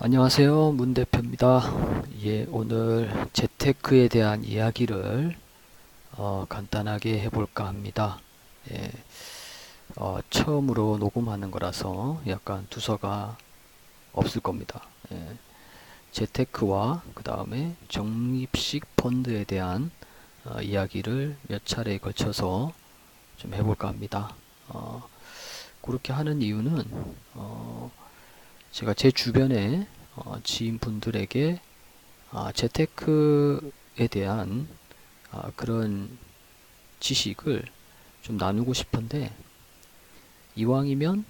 안녕하세요. 문 대표입니다. 예, 오늘 재테크에 대한 이야기를 간단하게 해볼까 합니다. 예, 처음으로 녹음하는 거라서 약간 두서가 없을 겁니다. 예, 재테크와 그 다음에 적립식 펀드에 대한 이야기를 몇 차례에 걸쳐서 좀 해볼까 합니다. 그렇게 하는 이유는 제가 제 주변에 지인분들에게 재테크에 대한 그런 지식을 좀 나누고 싶은데 이왕이면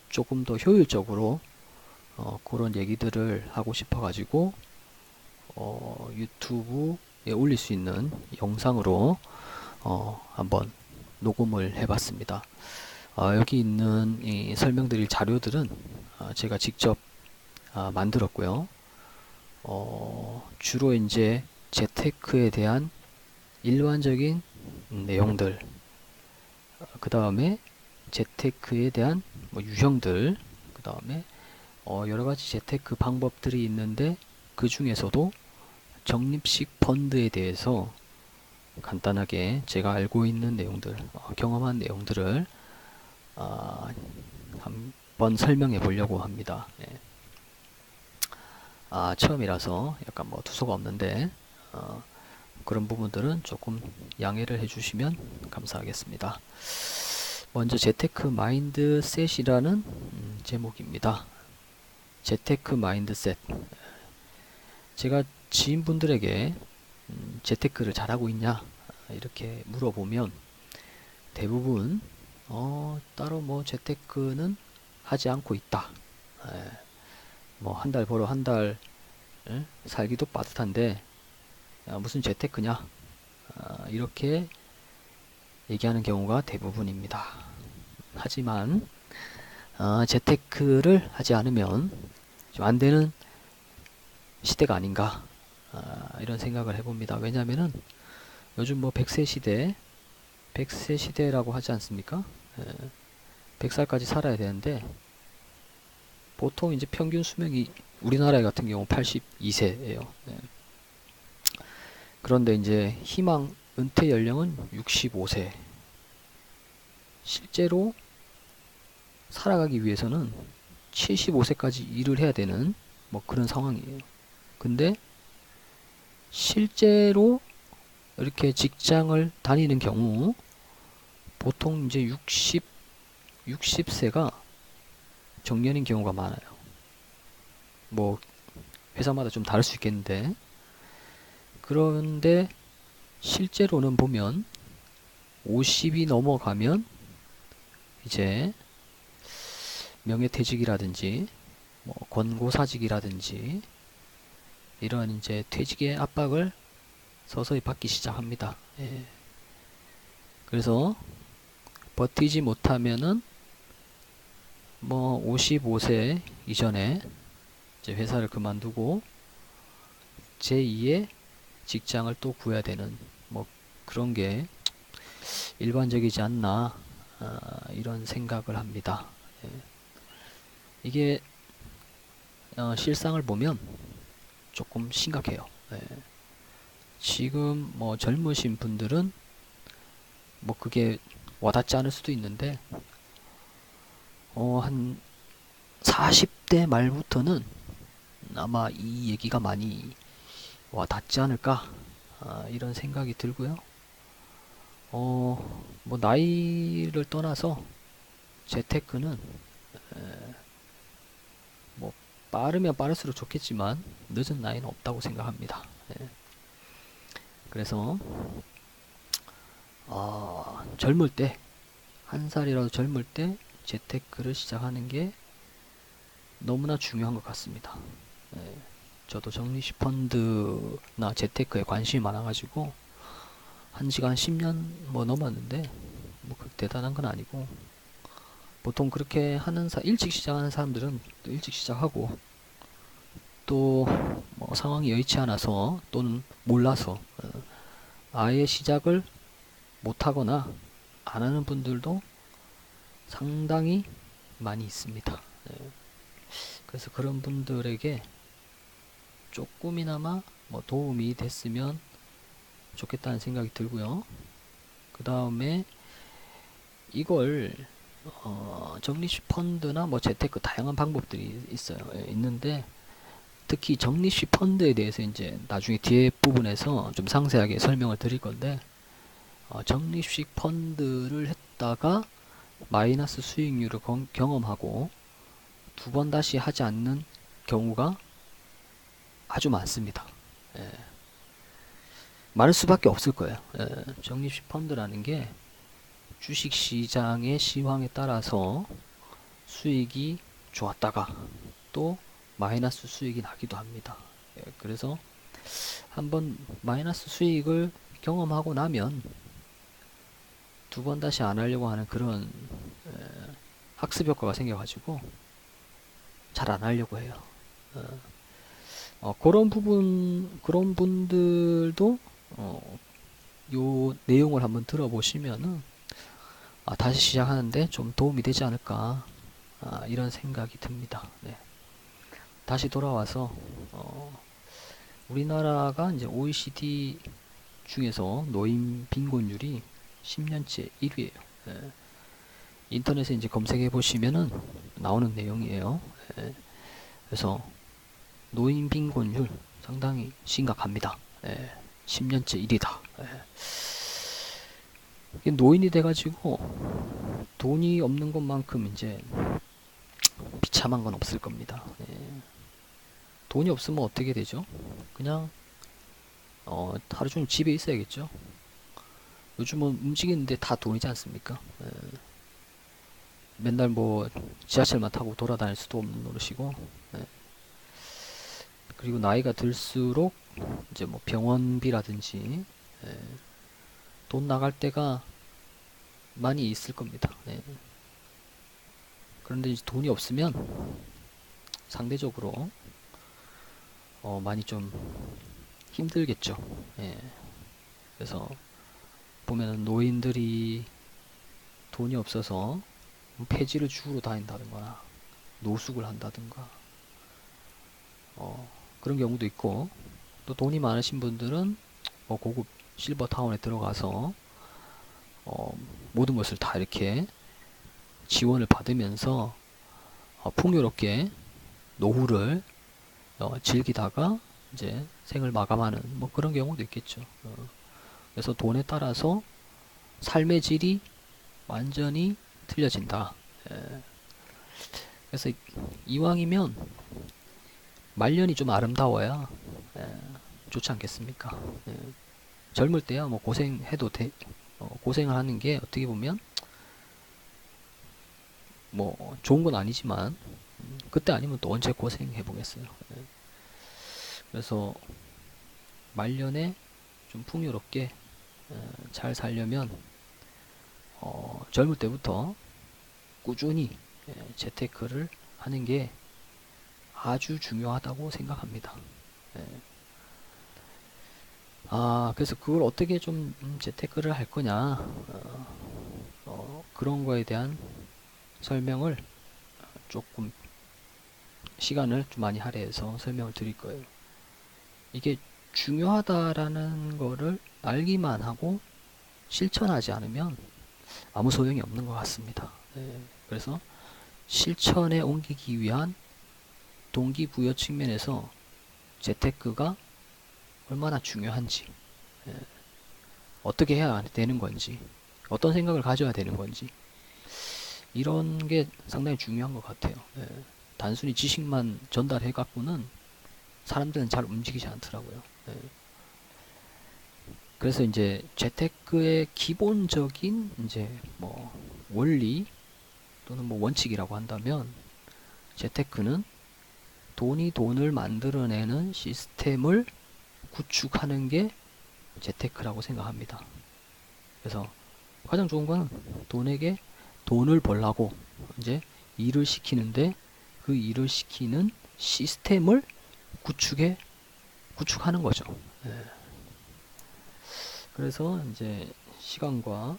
조금 더 효율적으로 그런 얘기들을 하고 싶어가지고 유튜브에 올릴 수 있는 영상으로 한번 녹음을 해봤습니다. 여기 있는 이 설명드릴 자료들은 제가 직접 만들었고요. 주로 이제 재테크에 대한 일반적인 내용들, 그 다음에 재테크에 대한 뭐 유형들, 그 다음에 여러 가지 재테크 방법들이 있는데 그 중에서도 적립식 펀드에 대해서 간단하게 제가 알고 있는 내용들, 경험한 내용들을 한번 설명해 보려고 합니다. 예. 처음이라서 약간 뭐 투소가 없는데 그런 부분들은 조금 양해를 해주시면 감사하겠습니다. 먼저 재테크 마인드셋이라는 제목입니다. 재테크 마인드셋. 제가 지인분들에게 재테크를 잘하고 있냐 이렇게 물어보면 대부분 따로 뭐 재테크는 하지 않고 있다. 뭐 한 달 벌어 한 달 살기도 빠듯한데 무슨 재테크냐 이렇게 얘기하는 경우가 대부분입니다. 하지만 재테크를 하지 않으면 좀 안 되는 시대가 아닌가 이런 생각을 해봅니다. 왜냐하면은 요즘 뭐 100세 시대, 100세 시대라고 하지 않습니까? 100살까지 살아야 되는데 보통 이제 평균 수명이 우리나라 같은 경우 82세예요. 그런데 이제 희망 은퇴 연령은 65세. 실제로 살아가기 위해서는 75세까지 일을 해야 되는 뭐 그런 상황이에요. 근데 실제로 이렇게 직장을 다니는 경우 보통 이제 60세가 정년인 경우가 많아요. 뭐 회사마다 좀 다를 수 있겠는데 그런데 실제로는 보면 50이 넘어가면 이제 명예퇴직이라든지 뭐 권고사직이라든지 이런 이제 퇴직의 압박을 서서히 받기 시작합니다. 예. 그래서 버티지 못하면은 뭐 55세 이전에 이제 회사를 그만두고 제2의 직장을 또 구해야 되는 뭐 그런 게 일반적이지 않나 이런 생각을 합니다. 예. 이게 실상을 보면 조금 심각해요. 예. 지금 뭐 젊으신 분들은 뭐 그게 와닿지 않을 수도 있는데 한 40대 말부터는 아마 이 얘기가 많이 와닿지 않을까 이런 생각이 들고요. 뭐 나이를 떠나서 재테크는 뭐 빠르면 빠를수록 좋겠지만 늦은 나이는 없다고 생각합니다. 예. 그래서 젊을 때 한 살이라도 젊을 때 재테크를 시작하는 게 너무나 중요한 것 같습니다. 예. 저도 적립식 펀드나 재테크에 관심이 많아가지고 한 지가 한 10년 뭐 넘었는데 뭐 그렇게 대단한 건 아니고 보통 그렇게 하는 일찍 시작하는 사람들은 또 일찍 시작하고 또 뭐 상황이 여의치 않아서 또는 몰라서 아예 시작을 못하거나 안 하는 분들도 상당히 많이 있습니다. 그래서 그런 분들에게 조금이나마 뭐 도움이 됐으면 좋겠다는 생각이 들고요. 그 다음에 이걸 적립식 펀드나 뭐 재테크 다양한 방법들이 있어요. 예, 있는데 특히 적립식 펀드에 대해서 이제 나중에 뒤에 부분에서 좀 상세하게 설명을 드릴 건데 적립식 펀드를 했다가 마이너스 수익률을 경험하고 두 번 다시 하지 않는 경우가 아주 많습니다. 예, 많을 수밖에 없을 거예요. 예, 적립식 펀드라는 게 주식시장의 시황에 따라서 수익이 좋았다가 또 마이너스 수익이 나기도 합니다. 예, 그래서 한번 마이너스 수익을 경험하고 나면 두 번 다시 안 하려고 하는 그런 학습 효과가 생겨가지고 잘 안 하려고 해요. 그런 분들도 요 내용을 한번 들어보시면은 다시 시작하는데 좀 도움이 되지 않을까 이런 생각이 듭니다. 네. 다시 돌아와서 우리나라가 이제 OECD 중에서 노인 빈곤율이 10년째 1위예요. 예. 인터넷에 이제 검색해 보시면은 나오는 내용이에요. 예. 그래서 노인 빈곤율 상당히 심각합니다. 예. 10년째 1위다. 예. 노인이 돼가지고 돈이 없는 것만큼 이제 비참한 건 없을 겁니다. 예. 돈이 없으면 어떻게 되죠? 그냥 하루 종일 집에 있어야겠죠. 요즘은 움직이는데 다 돈이지 않습니까? 예. 맨날 뭐 지하철만 타고 돌아다닐 수도 없는 노릇이고, 예. 그리고 나이가 들수록 이제 뭐 병원비라든지 예. 돈 나갈 때가 많이 있을 겁니다. 예. 그런데 이제 돈이 없으면 상대적으로 많이 좀 힘들겠죠. 예. 그래서 보면은 노인들이 돈이 없어서 폐지를 주우러 다닌다든가 노숙을 한다든가 그런 경우도 있고, 또 돈이 많으신 분들은 고급 실버타운에 들어가서 모든 것을 다 이렇게 지원을 받으면서 풍요롭게 노후를 즐기다가 이제 생을 마감하는 뭐 그런 경우도 있겠죠. 그래서 돈에 따라서 삶의 질이 완전히 틀려진다. 예. 그래서 이왕이면 말년이 좀 아름다워야 좋지 않겠습니까? 예. 젊을 때야 뭐 고생해도 고생을 하는 게 어떻게 보면 뭐 좋은 건 아니지만 그때 아니면 또 언제 고생해 보겠어요. 예. 그래서 말년에 좀 풍요롭게 잘 살려면 젊을 때부터 꾸준히 재테크를 하는 게 아주 중요하다고 생각합니다. 예. 그래서 그걸 어떻게 좀 재테크를 할 거냐, 그런 거에 대한 설명을 조금 시간을 좀 많이 할애해서 설명을 드릴 거예요. 이게 중요하다라는 거를 알기만 하고 실천하지 않으면 아무 소용이 없는 것 같습니다. 예. 그래서 실천에 옮기기 위한 동기부여 측면에서 재테크가 얼마나 중요한지, 예. 어떻게 해야 되는 건지, 어떤 생각을 가져야 되는 건지, 이런 게 상당히 중요한 것 같아요. 예. 단순히 지식만 전달해 갖고는 사람들은 잘 움직이지 않더라고요. 예. 그래서 이제 재테크의 기본적인 이제 뭐 원리 또는 뭐 원칙이라고 한다면, 재테크는 돈이 돈을 만들어내는 시스템을 구축하는 게 재테크라고 생각합니다. 그래서 가장 좋은 거는 돈에게 돈을 벌라고 이제 일을 시키는데, 그 일을 시키는 시스템을 구축하는 거죠. 예. 그래서 이제 시간과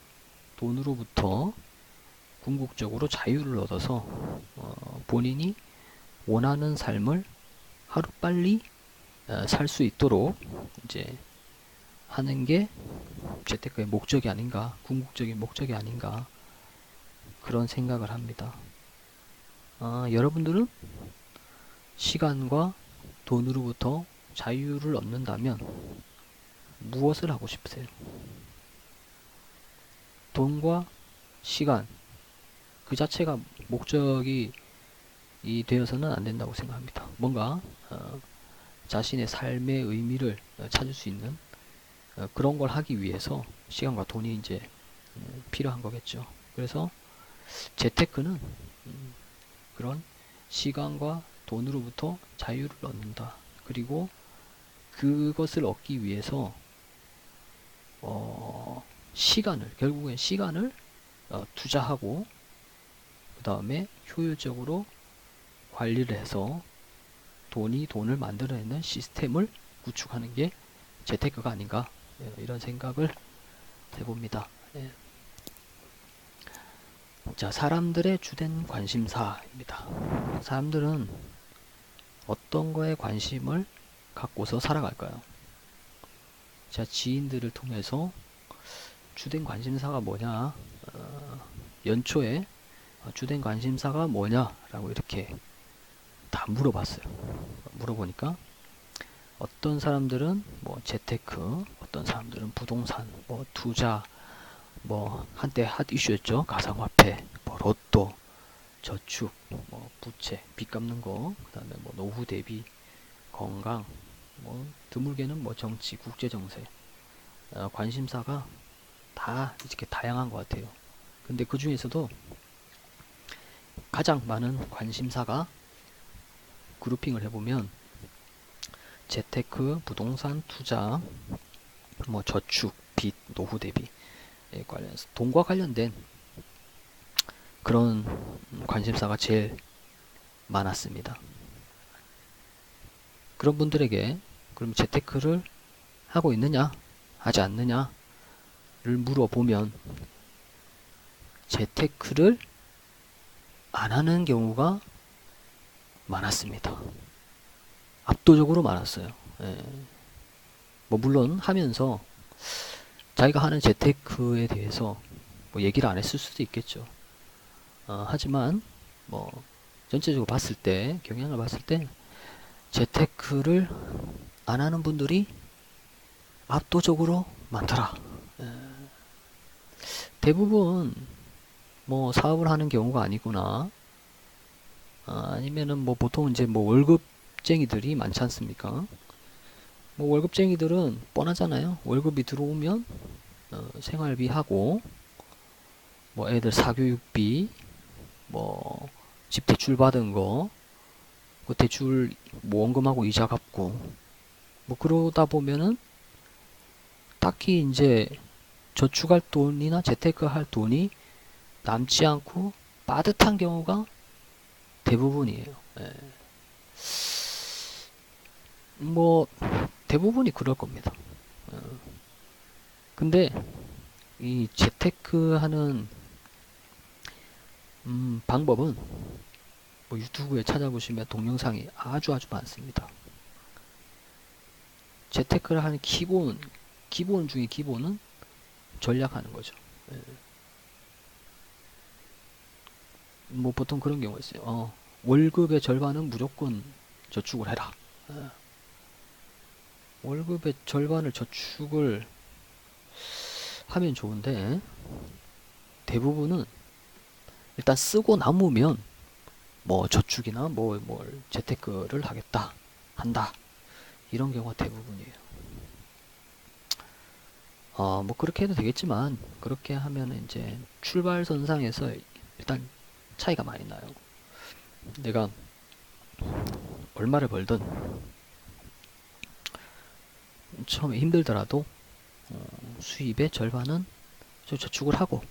돈으로부터 궁극적으로 자유를 얻어서 본인이 원하는 삶을 하루빨리 살 수 있도록 이제 하는 게 재테크의 목적이 아닌가, 궁극적인 목적이 아닌가, 그런 생각을 합니다. 여러분들은 시간과 돈으로부터 자유를 얻는다면 무엇을 하고 싶으세요? 돈과 시간 그 자체가 목적이 되어서는 안 된다고 생각합니다. 뭔가 자신의 삶의 의미를 찾을 수 있는 그런 걸 하기 위해서 시간과 돈이 이제 필요한 거겠죠. 그래서 재테크는 그런 시간과 돈으로부터 자유를 얻는다. 그리고 그것을 얻기 위해서 결국엔 시간을 투자하고 그 다음에 효율적으로 관리를 해서 돈을 만들어내는 시스템을 구축하는 게 재테크가 아닌가, 이런 생각을 해봅니다. 예. 자, 사람들의 주된 관심사입니다. 사람들은 어떤 거에 관심을 갖고서 살아갈까요? 자, 지인들을 통해서 주된 관심사가 뭐냐, 연초에 주된 관심사가 뭐냐라고 이렇게 다 물어봤어요. 물어보니까 어떤 사람들은 뭐 재테크, 어떤 사람들은 부동산, 뭐 투자, 뭐 한때 핫 이슈였죠. 가상화폐, 뭐 로또, 저축, 뭐 부채, 빚 갚는 거, 그다음에 뭐 노후 대비, 건강, 뭐 드물게는 뭐 정치, 국제 정세, 관심사가 다 이렇게 다양한 것 같아요. 근데 그 중에서도 가장 많은 관심사가 그룹핑을 해보면 재테크, 부동산, 투자, 뭐 저축, 빚, 노후 대비 관련해서 돈과 관련된 그런 관심사가 제일 많았습니다. 그런 분들에게 그럼 재테크를 하고 있느냐, 하지 않느냐를 물어보면 재테크를 안 하는 경우가 많았습니다. 압도적으로 많았어요. 예. 뭐 물론 하면서 자기가 하는 재테크에 대해서 뭐 얘기를 안 했을 수도 있겠죠. 하지만 뭐 전체적으로 봤을 때, 경향을 봤을 때 재테크를 안 하는 분들이 압도적으로 많더라. 대부분 뭐 사업을 하는 경우가 아니구나. 아니면은 뭐 보통 이제 뭐 월급쟁이들이 많지 않습니까? 뭐 월급쟁이들은 뻔하잖아요. 월급이 들어오면 생활비 하고 뭐 애들 사교육비, 뭐 집 대출 받은 거, 그 대출 뭐 원금하고 이자 갚고 뭐 그러다 보면은 딱히 이제 저축할 돈이나 재테크할 돈이 남지 않고 빠듯한 경우가 대부분이에요. 예. 뭐 대부분이 그럴 겁니다. 근데 이 재테크하는 방법은 뭐 유튜브에 찾아보시면 동영상이 아주 많습니다. 재테크를 하는 기본 중에 기본은 전략하는 거죠. 예. 뭐 보통 그런 경우가 있어요. 월급의 절반은 무조건 저축을 해라. 예. 월급의 절반을 저축을 하면 좋은데 대부분은 일단 쓰고 남으면 뭐 저축이나 뭘 재테크를 하겠다 한다, 이런 경우가 대부분이에요. 뭐 그렇게 해도 되겠지만 그렇게 하면 이제 출발선상에서 일단 차이가 많이 나요. 내가 얼마를 벌든 처음에 힘들더라도 수입의 절반은 저축을 하고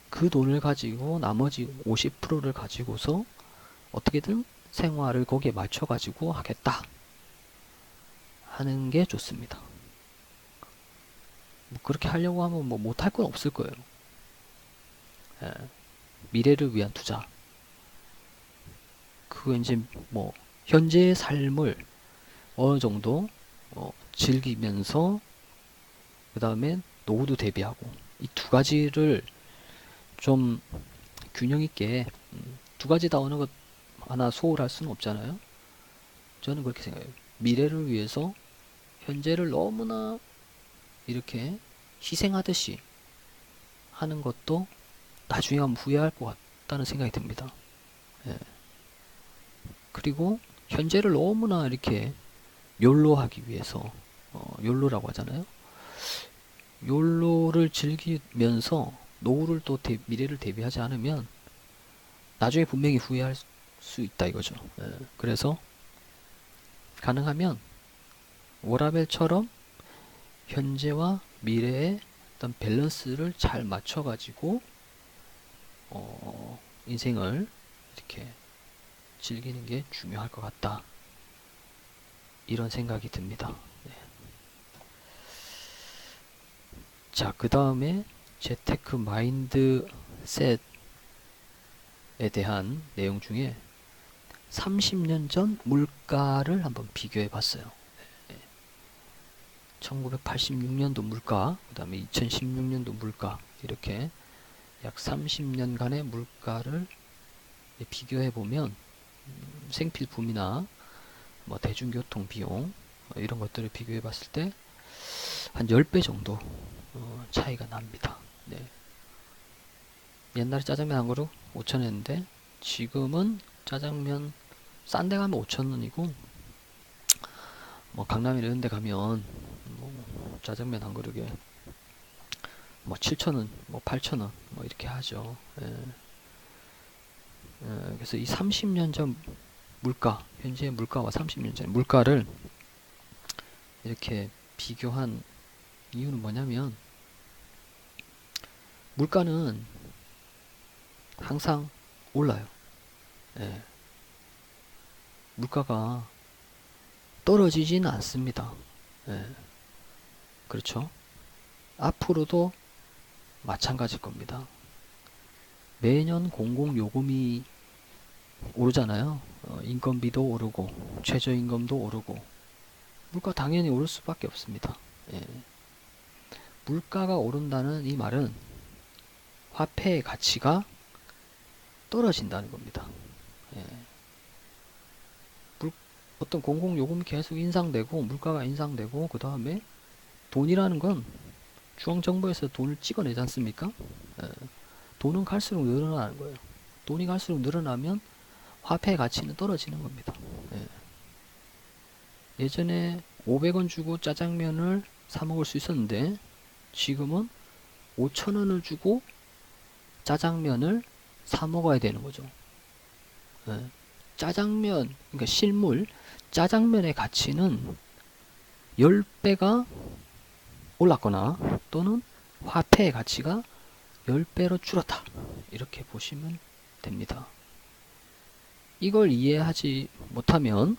그 돈을 가지고 나머지 50%를 가지고서 어떻게든 생활을 거기에 맞춰 가지고 하겠다 하는 게 좋습니다. 뭐 그렇게 하려고 하면 뭐 못할 건 없을 거예요. 예. 미래를 위한 투자, 그거 이제 뭐 현재의 삶을 어느 정도 즐기면서 그 다음에 노후도 대비하고 이 두 가지를 좀 균형 있게 두 가지 다 어느 것 하나 소홀할 수는 없잖아요. 저는 그렇게 생각해요. 미래를 위해서 현재를 너무나 이렇게 희생하듯이 하는 것도 나중에 가면 후회할 것 같다는 생각이 듭니다. 예. 그리고 현재를 너무나 이렇게 욜로하기 위해서 욜로라고 하잖아요. 욜로를 즐기면서 노후를 또 미래를 대비하지 않으면 나중에 분명히 후회할 수 있다 이거죠. 예. 그래서 가능하면 워라벨처럼 현재와 미래의 어떤 밸런스를 잘 맞춰가지고 인생을 이렇게 즐기는 게 중요할 것 같다. 이런 생각이 듭니다. 네. 자, 그 다음에 재테크 마인드셋에 대한 내용 중에 30년 전 물가를 한번 비교해 봤어요. 1986년도 물가, 그 다음에 2016년도 물가, 이렇게 약 30년간의 물가를 비교해 보면 생필품이나 뭐 대중교통 비용 이런 것들을 비교해 봤을 때 한 10배 정도 차이가 납니다. 네. 옛날에 짜장면 한 그릇 5,000원인데 지금은 짜장면 싼 데 가면 5,000원이고 뭐 강남이나 이런 데 가면 뭐 짜장면 한 그릇에 뭐 7,000원, 뭐 8,000원 뭐 이렇게 하죠. 예. 그래서 이 30년 전 물가, 현재의 물가와 30년 전 물가를 이렇게 비교한 이유는 뭐냐면 물가는 항상 올라요. 예. 물가가 떨어지지는 않습니다. 예. 그렇죠? 앞으로도 마찬가지일 겁니다. 매년 공공요금이 오르잖아요. 인건비도 오르고 최저임금도 오르고 물가 당연히 오를 수밖에 없습니다. 예. 물가가 오른다는 이 말은 화폐의 가치가 떨어진다는 겁니다. 예. 어떤 공공요금이 계속 인상되고 물가가 인상되고 그 다음에 돈이라는 건 중앙정부에서 돈을 찍어내지 않습니까? 예. 돈은 갈수록 늘어나는 거예요. 돈이 갈수록 늘어나면 화폐의 가치는 떨어지는 겁니다. 예. 예전에 500원 주고 짜장면을 사 먹을 수 있었는데 지금은 5,000원을 주고 짜장면을 사 먹어야 되는 거죠. 예. 짜장면, 그러니까 실물, 짜장면의 가치는 10배가 올랐거나 또는 화폐의 가치가 10배로 줄었다. 이렇게 보시면 됩니다. 이걸 이해하지 못하면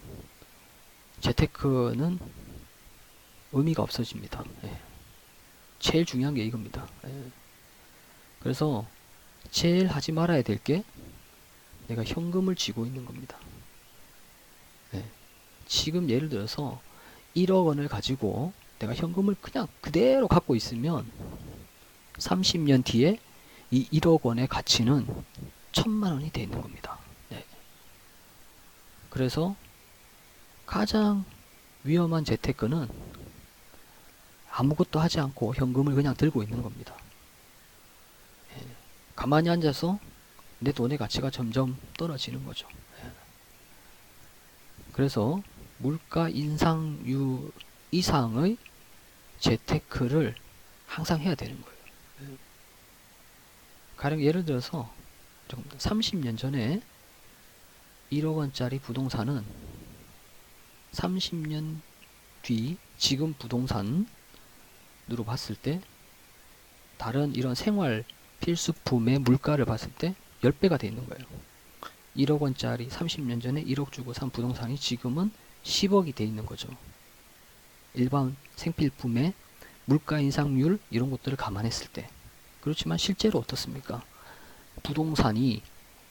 재테크는 의미가 없어집니다. 예. 제일 중요한 게 이겁니다. 예. 그래서 제일 하지 말아야 될 게 내가 현금을 쥐고 있는 겁니다. 예. 지금 예를 들어서 1억 원을 가지고 내가 현금을 그냥 그대로 갖고 있으면 30년 뒤에 이 1억 원의 가치는 1,000만 원이 돼 있는 겁니다. 예. 그래서 가장 위험한 재테크는 아무것도 하지 않고 현금을 그냥 들고 있는 겁니다. 예. 가만히 앉아서 내 돈의 가치가 점점 떨어지는 거죠. 예. 그래서 물가 인상률 이상의 재테크를 항상 해야 되는 거예요. 예. 가령 예를 들어서 30년 전에 1억 원짜리 부동산은 30년 뒤 지금 부동산으로 봤을 때 다른 이런 생활 필수품의 물가를 봤을 때 10배가 돼 있는 거예요. 1억 원짜리 30년 전에 1억 주고 산 부동산이 지금은 10억이 돼 있는 거죠. 일반 생필품의 물가 인상률 이런 것들을 감안했을 때. 그렇지만 실제로 어떻습니까? 부동산이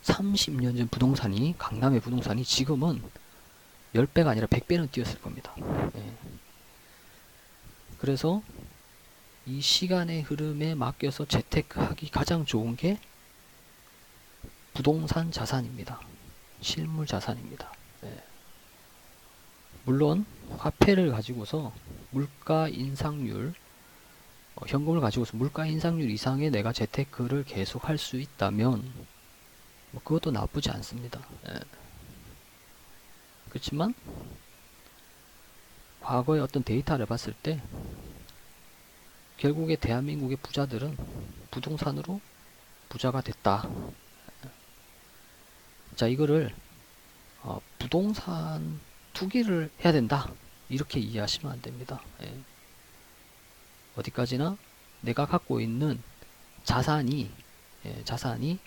30년 전 부동산이, 강남의 부동산이 지금은 10배가 아니라 100배는 뛰었을 겁니다. 예. 그래서 이 시간의 흐름에 맡겨서 재테크하기 가장 좋은 게 부동산 자산입니다. 실물 자산입니다. 예. 물론 화폐를 가지고서 물가 인상률, 현금을 가지고서 물가 인상률 이상의 내가 재테크를 계속 할 수 있다면 뭐 그것도 나쁘지 않습니다. 예. 그렇지만 과거의 어떤 데이터를 봤을 때 결국에 대한민국의 부자들은 부동산으로 부자가 됐다. 자, 이거를 부동산 투기를 해야 된다, 이렇게 이해하시면 안 됩니다. 예. 어디까지나 내가 갖고 있는 자산이, 자산이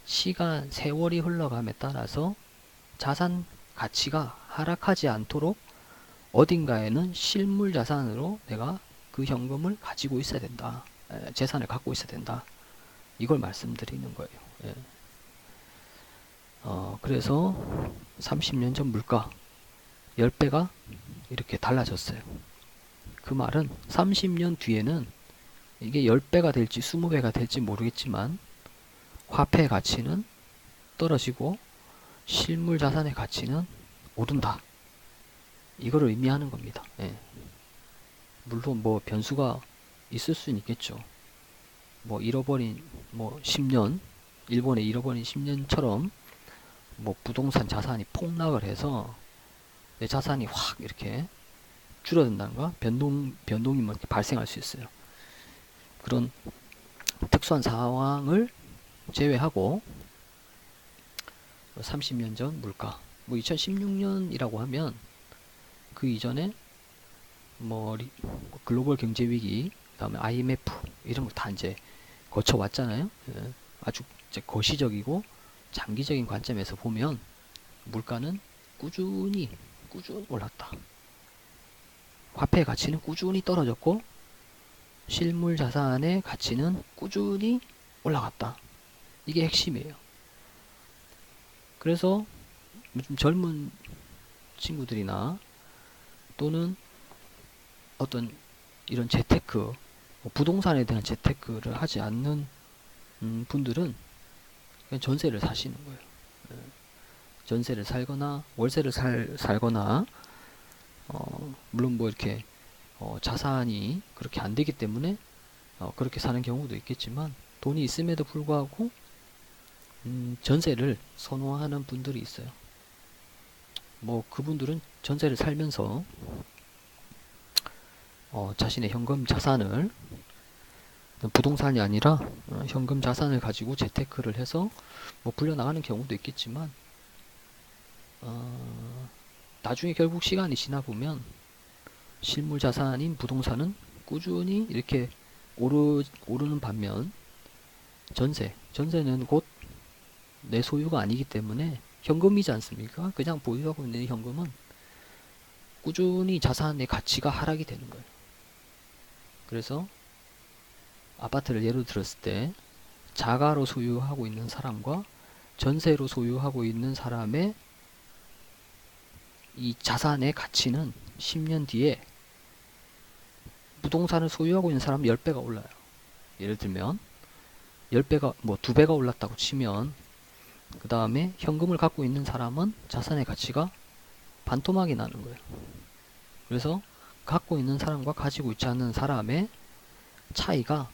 시간, 세월이 흘러감에 따라서 자산 가치가 하락하지 않도록 어딘가에는 실물 자산으로 내가 그 현금을 가지고 있어야 된다. 재산을 갖고 있어야 된다. 이걸 말씀드리는 거예요. 예. 그래서 30년 전 물가 10배가 이렇게 달라졌어요. 그 말은 30년 뒤에는 이게 10배가 될지 20배가 될지 모르겠지만 화폐의 가치는 떨어지고 실물 자산의 가치는 오른다. 이거를 의미하는 겁니다. 예. 물론 뭐 변수가 있을 수는 있겠죠. 뭐 잃어버린 10년, 일본의 잃어버린 10년처럼 뭐 부동산 자산이 폭락을 해서 내 자산이 확 이렇게 줄어든다는가, 변동이 뭐 이렇게 발생할 수 있어요. 그런 특수한 상황을 제외하고 30년 전 물가, 뭐 2016년이라고 하면 그 이전에 뭐 글로벌 경제 위기, 그다음에 IMF 이런 거 다 이제 거쳐왔잖아요. 예. 아주 이제 거시적이고 장기적인 관점에서 보면 물가는 꾸준히 올랐다. 화폐의 가치는 꾸준히 떨어졌고 실물 자산의 가치는 꾸준히 올라갔다. 이게 핵심이에요. 그래서 요즘 젊은 친구들이나 또는 어떤 이런 재테크, 부동산에 대한 재테크를 하지 않는 분들은 그냥 전세를 사시는 거예요. 전세를 살거나 월세를 살거나, 물론 뭐 이렇게 자산이 그렇게 안 되기 때문에 그렇게 사는 경우도 있겠지만, 돈이 있음에도 불구하고 전세를 선호하는 분들이 있어요. 뭐 그분들은 전세를 살면서 자신의 현금 자산을, 부동산이 아니라 현금 자산을 가지고 재테크를 해서 뭐 불려나가는 경우도 있겠지만, 나중에 결국 시간이 지나 보면 실물 자산인 부동산은 꾸준히 이렇게 오르는 반면 전세는 곧 내 소유가 아니기 때문에 현금이지 않습니까? 그냥 보유하고 있는 현금은 꾸준히 자산의 가치가 하락이 되는 거예요. 그래서 아파트를 예로 들었을 때 자가로 소유하고 있는 사람과 전세로 소유하고 있는 사람의 이 자산의 가치는 10년 뒤에 부동산을 소유하고 있는 사람은 10배가 올라요. 예를 들면 10배가 뭐 2배가 올랐다고 치면, 그 다음에 현금을 갖고 있는 사람은 자산의 가치가 반토막이 나는 거예요. 그래서 갖고 있는 사람과 가지고 있지 않는 사람의 차이가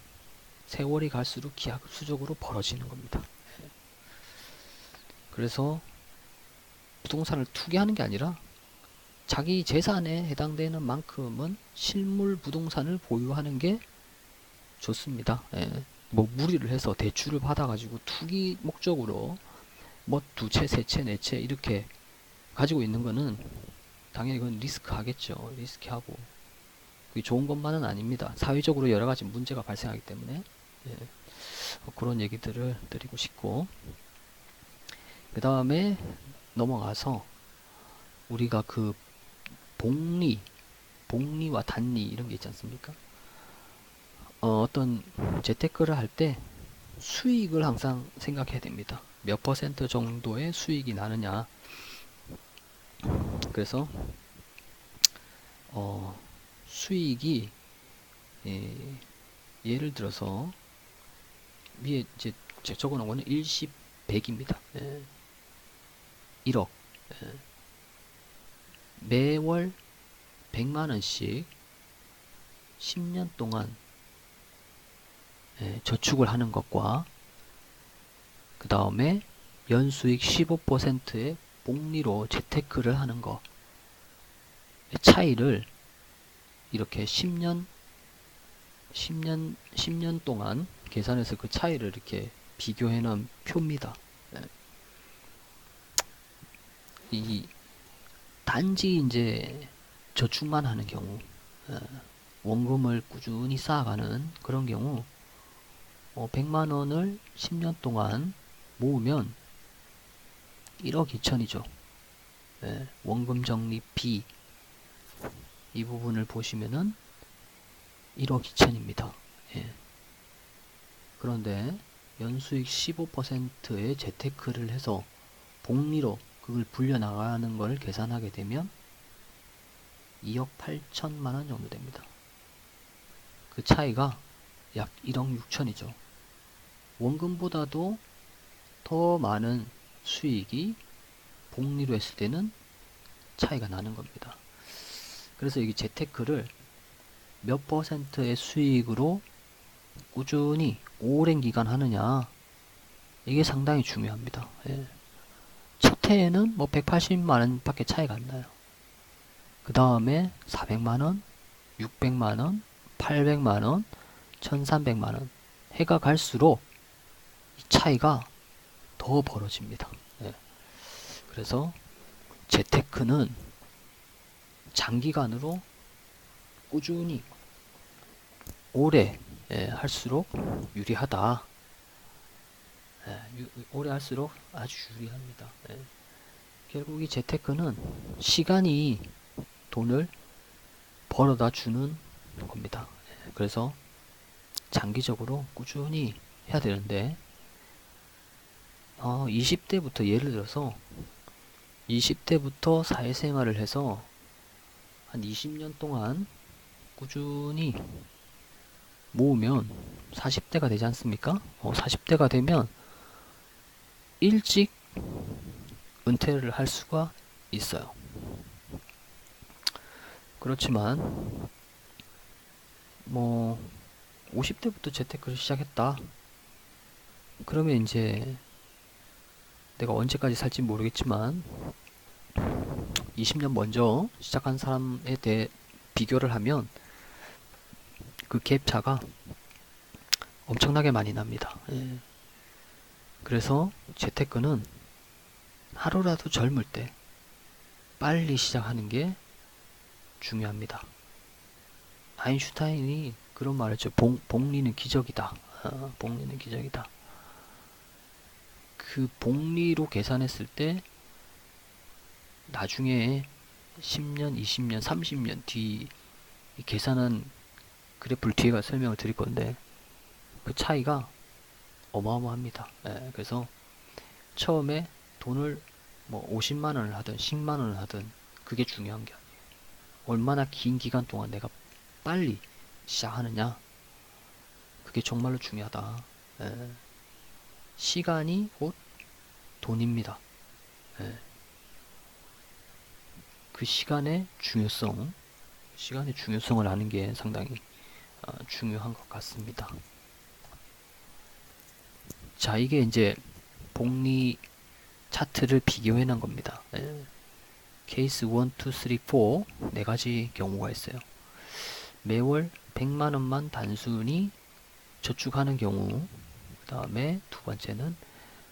세월이 갈수록 기하급수적으로 벌어지는 겁니다. 그래서 부동산을 투기하는 게 아니라 자기 재산에 해당되는 만큼은 실물 부동산을 보유하는 게 좋습니다. 예. 뭐 무리를 해서 대출을 받아가지고 투기 목적으로 뭐 2채, 3채, 4채 이렇게 가지고 있는 거는 당연히 그건 리스크하겠죠. 리스크하고 그게 좋은 것만은 아닙니다. 사회적으로 여러 가지 문제가 발생하기 때문에. 예. 그런 얘기들을 드리고 싶고, 그 다음에 넘어가서 우리가 그 복리와 단리 이런 게 있지 않습니까? 어떤 재테크를 할 때 수익을 항상 생각해야 됩니다. 몇 퍼센트 정도의 수익이 나느냐. 그래서 수익이 예를 들어서 위에 이제 적어 놓은 거는 일시 100입니다. 1억. 매월 100만원씩 10년 동안 저축을 하는 것과 그 다음에 연수익 15%의 복리로 재테크를 하는 것 차이를 이렇게 10년 동안 계산해서 그 차이를 이렇게 비교해 놓은 표입니다. 이 단지 이제 저축만 하는 경우, 원금을 꾸준히 쌓아가는 그런 경우 100만원을 10년 동안 모으면 1억 2천이죠. 원금 적립비 이 부분을 보시면은 1억 2천입니다. 그런데 연수익 15%의 재테크를 해서 복리로 그걸 불려나가는 걸 계산하게 되면 2억 8천만원 정도 됩니다. 그 차이가 약 1억 6천이죠. 원금보다도 더 많은 수익이 복리로 했을 때는 차이가 나는 겁니다. 그래서 이 재테크를 몇 퍼센트의 수익으로 꾸준히 오랜 기간 하느냐, 이게 상당히 중요합니다. 첫 해에는 뭐 180만원 밖에 차이가 안 나요. 그 다음에 400만원, 600만원, 800만원, 1300만원 해가 갈수록 이 차이가 더 벌어집니다. 그래서 재테크는 장기간으로 꾸준히 오래 할수록 유리하다. 오래 할수록 아주 유리합니다. 결국 이 재테크는 시간이 돈을 벌어다 주는 겁니다. 그래서 장기적으로 꾸준히 해야 되는데 20대부터 예를 들어서 20대부터 사회생활을 해서 한 20년 동안 꾸준히 모으면 40대가 되지 않습니까? 40대가 되면 일찍 은퇴를 할 수가 있어요. 그렇지만 뭐 50대부터 재테크를 시작했다. 그러면 이제 내가 언제까지 살지 모르겠지만 20년 먼저 시작한 사람에 대해 비교를 하면 그 갭차가 엄청나게 많이 납니다. 그래서 재테크는 하루라도 젊을 때 빨리 시작하는 게 중요합니다. 아인슈타인이 그런 말을 했죠. 복리는 기적이다. 복리는 기적이다. 그 복리로 계산했을 때 나중에 10년, 20년, 30년 뒤 계산한 그래프를 뒤에 가 설명을 드릴 건데 그 차이가 어마어마합니다. 그래서 처음에 돈을 뭐 50만 원을 하든 10만 원을 하든 그게 중요한 게 아니에요. 얼마나 긴 기간 동안 내가 빨리 시작하느냐, 그게 정말로 중요하다. 시간이 곧 돈입니다. 그 시간의 중요성을 아는 게 상당히 중요한 것 같습니다. 자, 이게 이제 복리 차트를 비교해 놓은 겁니다. 케이스 1, 2, 3, 4 네 가지 경우가 있어요. 매월 100만 원만 단순히 저축하는 경우, 그 다음에 두 번째는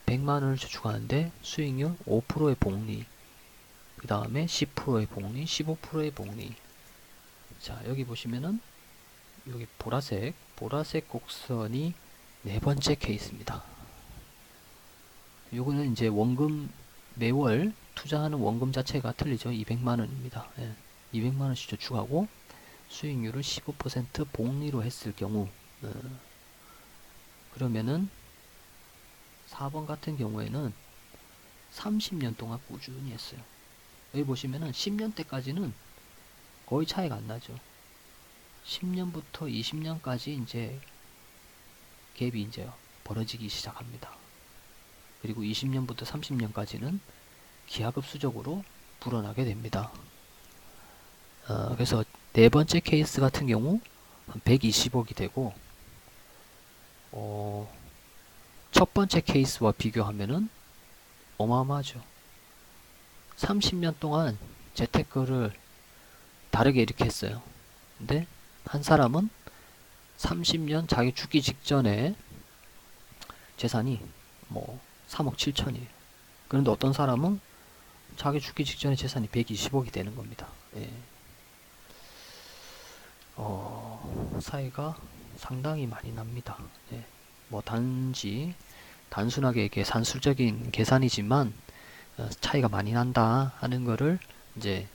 100만 원을 저축하는데 수익률 5%의 복리, 그 다음에 10%의 복리, 15%의 복리. 자, 여기 보시면은 여기 보라색 곡선이 네 번째 케이스입니다. 요거는 이제 원금 매월 투자하는 원금 자체가 틀리죠. 200만 원입니다. 200만 원씩 저축하고 수익률을 15% 복리로 했을 경우 그러면은 4번 같은 경우에는 30년 동안 꾸준히 했어요. 여기 보시면은 10년 때까지는 거의 차이가 안 나죠. 10년부터 20년까지 이제 갭이 이제 벌어지기 시작합니다. 그리고 20년부터 30년까지는 기하급수적으로 불어나게 됩니다. 그래서 네 번째 케이스 같은 경우 120억이 되고, 첫 번째 케이스와 비교하면은 어마어마하죠. 30년 동안 재테크를 다르게 이렇게 했어요. 근데 한 사람은 30년 자기 죽기 직전에 재산이 뭐 3억 7천이에요. 그런데 어떤 사람은 자기 죽기 직전에 재산이 120억이 되는 겁니다. 예. 차이가 상당히 많이 납니다. 예. 뭐 단순하게 이게 산술적인 계산이지만 차이가 많이 난다 하는 거를 이제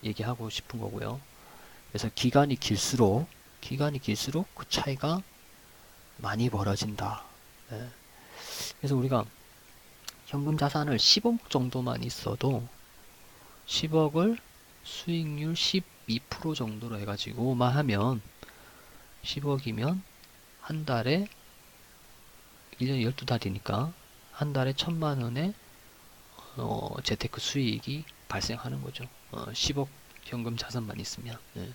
얘기하고 싶은 거고요. 그래서 기간이 길수록 그 차이가 많이 벌어진다. 예. 그래서 우리가 현금 자산을 10억 정도만 있어도 10억을 수익률 12% 정도로 해가지고만 하면 10억이면 한 달에 1년에 12달이니까 한 달에 1,000만 원의 재테크 수익이 발생하는 거죠. 10억 현금 자산만 있으면. 예.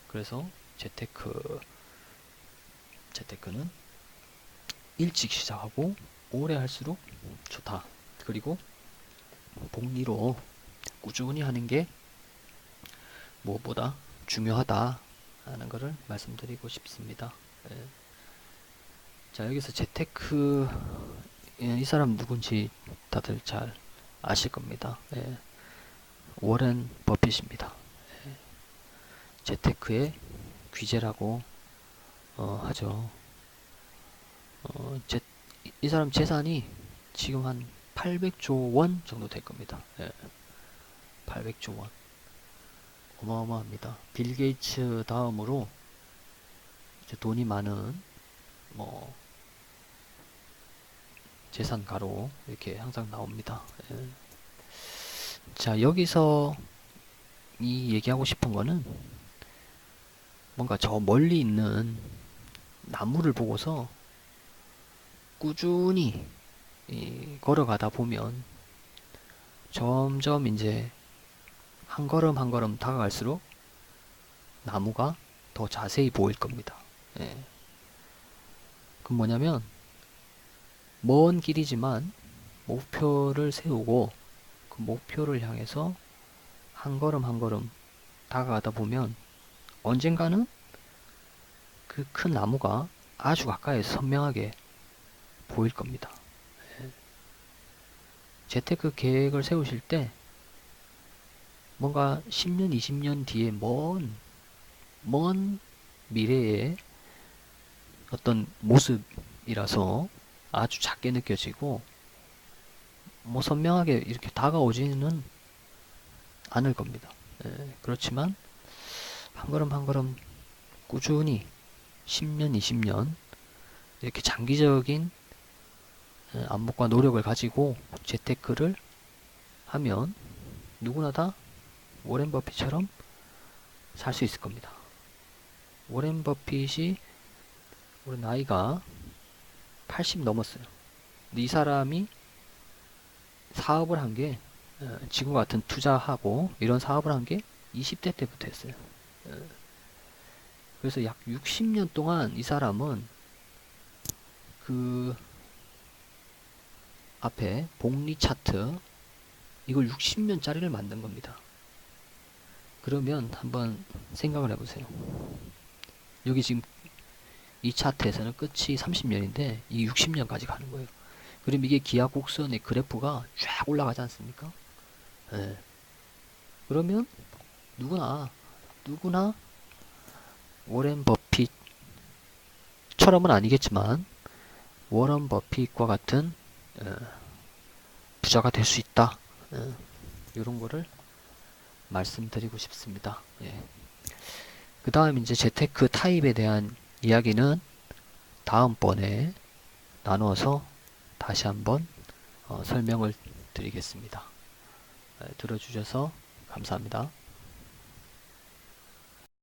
그래서 재테크는 일찍 시작하고 오래 할수록 좋다. 그리고 복리로 꾸준히 하는 게 무엇보다 중요하다 하는 것을 말씀드리고 싶습니다. 예. 자, 여기서 재테크, 이 사람 누군지 다들 잘 아실 겁니다. 예. 워렌 버핏입니다. 예. 재테크의 귀재라고 하죠. 이 사람 재산이 지금 한 800조 원 정도 될 겁니다. 예. 800조 원. 어마어마합니다. 빌 게이츠 다음으로 이제 돈이 많은 뭐 재산가로 이렇게 항상 나옵니다. 예. 자, 여기서 이 얘기하고 싶은 거는 뭔가 저 멀리 있는 나무를 보고서 꾸준히 걸어가다 보면 점점 이제 한 걸음 한 걸음 다가갈수록 나무가 더 자세히 보일 겁니다. 예. 그럼 뭐냐면 먼 길이지만 목표를 세우고 그 목표를 향해서 한 걸음 한 걸음 다가가다 보면 언젠가는 그 큰 나무가 아주 가까이서 선명하게 보일 겁니다. 예. 재테크 계획을 세우실 때 뭔가 10년, 20년 뒤에 먼 미래의 어떤 모습이라서 아주 작게 느껴지고 뭐 선명하게 이렇게 다가오지는 않을 겁니다. 예, 그렇지만 한 걸음 한 걸음 꾸준히 10년, 20년 이렇게 장기적인 안목과 노력을 가지고 재테크를 하면 누구나 다 워렌 버핏처럼 살 수 있을 겁니다. 워렌 버핏이 우리 나이가 80 넘었어요. 근데 이 사람이 사업을 한 게 지금 같은 투자하고 이런 사업을 한 게 20대 때부터 했어요. 그래서 약 60년 동안 이 사람은 그 앞에 복리 차트 이걸 60년짜리를 만든 겁니다. 그러면 한번 생각을 해보세요. 여기 지금 이 차트에서는 끝이 30년인데 이 60년까지 가는 거예요. 그럼 이게 기하곡선의 그래프가 쫙 올라가지 않습니까? 예. 그러면 누구나 워렌 버핏처럼은 아니겠지만 워런 버핏과 같은 부자가 될 수 있다. 이런 거를 말씀드리고 싶습니다. 예. 그 다음 이제 재테크 타입에 대한 이야기는 다음번에 나누어서 다시 한번 설명을 드리겠습니다. 들어주셔서 감사합니다.